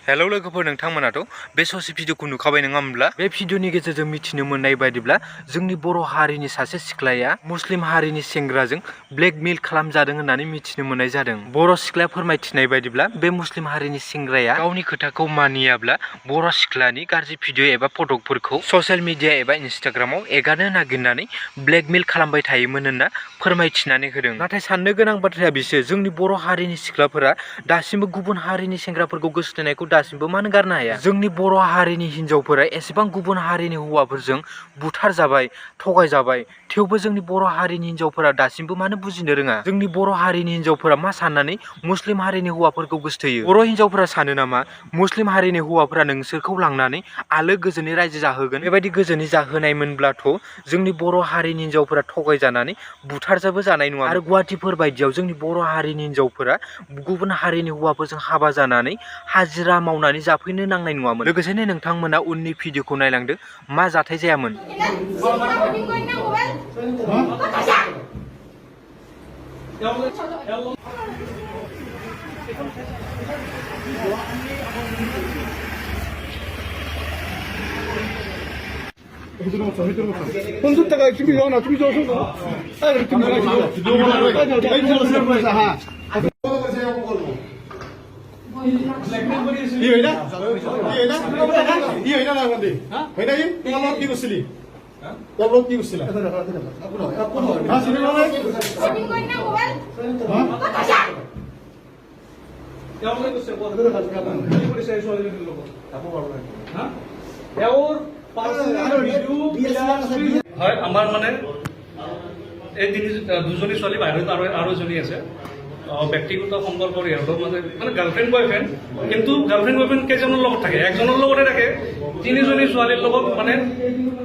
Hello लोगोफोर, नोंथांमोनाथ' बे ससे भिडिअखौ नुखाबाय नङा होमब्ला? बे भिडिअनि गेजेरजों मिथिनो मोननाय बायदिब्ला जोंनि बर' हारिनि सासे सिख्लाया मुस्लिम हारिनि सेंग्राजों ब्लेकमेल खालामजादों होननानै मिथिनो मोननाय जादों। बर' सिख्लाया फोरमायथिनाय बायदिब्ला बे मुस्लिम हारिनि सेंग्राया गावनि खोथाखौ मानियाब्ला बर' सिख्लानि गाज्रि भिडिअ एबा फटकफोरखौ ससियेल मिडिया एबा इन्स्टाग्रामाव एगारनो नागिरनानै ब्लेकमेल खालामबाय थायोमोन होनना फोरमायथिनानै होदों। नाथाय साननो गोनां बाथ्राया बिसो, जोंनि बर' हारिनि सिख्लाफोरा दासिमबो गुबुन हारिनि सेंग्राफोरखौ गोसोथोनायखौ दासिमबो मानो गारनो हाया? जोंनि बर' हारिनि हिन्जावफोरा एसेबां गुबुन हारिनि हौवाफोरजों बुथारजाबाय, थगायजाबाय, थेवबो जोंनि बर' हारिनि हिन्जावफोरा दासिमबो मानो बुजिनो रोङा? जोंनि बर' हारिनि हिन्जावफोरा मा साननानै मुस्लिम हारिनि हौवाफोरखौ गोसोथोयो? बर' हिन्जावफोरा सानो नामा मुस्लिम हारिनि हौवाफोरा नोंसोरखौ लांनानै आलो गोजोनै रायजो जाहोगोन? बेबायदि गोजोनै जाहोनायमोनब्लाथ' जोंनि बर' हारिनि हिन्जावफोरा थगायजानानै बुथारजाबो जानाय नङा। आरो गुवाहाटिफोर बायदियाव जोंनि बर' हारिनि हिन्जावफोरा गुबुन हारिनि हौवाफोरजों हाबा जानानै हाजिरा मावनानै जाफैनो नांनाय नङामोन। लोगोसेनो नोंथांमोना उननि भिडिअखौ नायलांदो, मा जाथाय जायामोन। 혼수다가 준비 좋아, 나 준비 좋아, 손. 아, 이렇게 준비 좋아. হয়, আমার মানে এই দুজনী ছোৱালী বাহিৰত আৰু এজনী আছে। ব্যক্তিগত সম্পৰ্কৰ ইহঁতৰ মানে গাৰ্লফ্ৰেণ্ড বয়ফ্ৰেণ্ড, কিন্তু গাৰ্লফ্ৰেণ্ড বয়ফ্ৰেণ্ড কেইজনৰ লগত থাকে? একজনৰ লগতে থাকে। তিনিজনী ছোৱালীৰ লগত মানে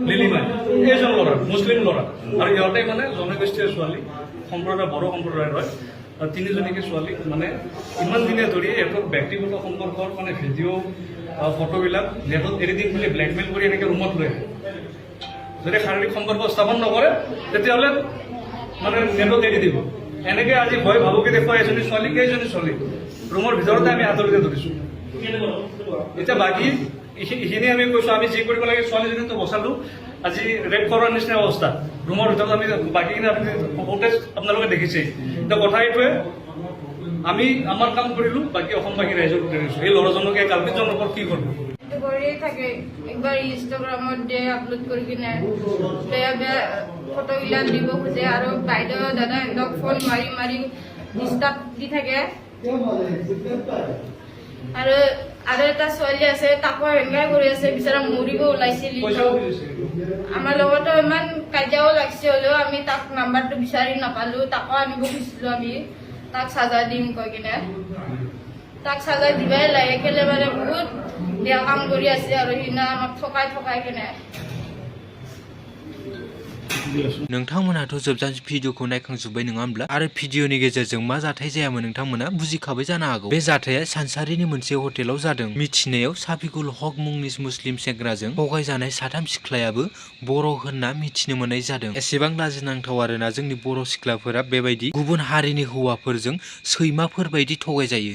লিলিমাই, এইজন ল'ৰা মুছলিম ল'ৰা, আৰু ইহঁতে মানে জনগোষ্ঠীয় ছোৱালী, সম্প্ৰদায় বড়ো সম্প্ৰদায়ৰ হয়। তিনিজনীকে ছোৱালী মানে ইমান দিনে ধৰি ইহঁতৰ ব্যক্তিগত সম্পৰ্কৰ মানে ভিডিঅ' ফটোবিলাক নেটত এৰি দিম বুলি ব্লেকমেইল কৰি এনেকৈ ৰুমত লৈ আহে। যদি শাৰীৰিক সম্পৰ্ক স্থাপন নকৰে তেতিয়াহ'লে মানে নেটত এৰি দিব। এনেকৈ আজি ভয় ভাবুকি দেখুৱাই এজনী ছোৱালী, কেইজনী ছোৱালী ৰুমৰ ভিতৰতে আমি আঁতৰিতে ধৰিছোঁ। এতিয়া বাকী এইখিনি আমি কৈছোঁ, আমি যি কৰিব লাগে ছোৱালীজনীতো বচালোঁ, আজি ৰেপ কৰাৰ নিচিনা অৱস্থা। ৰুমৰ ভিতৰত আমি বাকীখিনি আপুনি ফুটেজ আপোনালোকে দেখিছেই। এতিয়া কথা এইটোৱে, আমি আমাৰ কাম কৰিলোঁ, বাকী অসমবাসী ৰাইজক দেখিছোঁ। এই ল'ৰাজনকে কালপিতজনৰ ওপৰত কি কৰিব? কৰিয়ে থাকে, একবাৰ ইনষ্টাগ্ৰামত দিয়ে আপলোড কৰি কিনে বেয়া বেয়া ফটোবিলাক দিব খোজে, আৰু বাইদেউ দাদা সিহঁতক ফোন মাৰি মাৰি ডিষ্টাৰ্ব দি থাকে। আৰু এটা ছোৱালী আছে, তাকো হেংগাই কৰি আছে, বিচাৰা মৰিব ওলাইছিল। আমাৰ লগতো ইমান কাজিয়াও লাগিছে, হ'লেও আমি তাক নাম্বাৰটো বিচাৰি নাপালোঁ। তাকো আনিব খুজিছিলোঁ আমি, তাক চাজা দিম কৈ কিনে। তাক চাজা দিবাই লাগে, কেলে মানে বহুত বেয়া কাম কৰি আছে আৰু সিদিনা আমাক ঠকাই কিনে। नोंथांमोनाथ' जोबजासिम भिडिअखौ नायखांजोब्बाय नङा होमब्ला? आरो भिडिअनि गेजेरजों मा जाथाय जायामोन नोंथांमोना बुजिखाबाय जानो हागौ। बे जाथाया सानसारिनि मोनसे हटेलाव जादों। मिथिनायाव साफिकुल हक मुंनि मुस्लिम सेंग्राजों थगायजानाय साथाम सिख्लायाबो बर' होनना मिथिनो मोननाय जादों। एसेबां लाजिनांथाव आरोना, जोंनि बर' सिख्लाफोरा बेबायदि गुबुन हारिनि हौवाफोरजों सैमाफोर बायदि थगायजायो।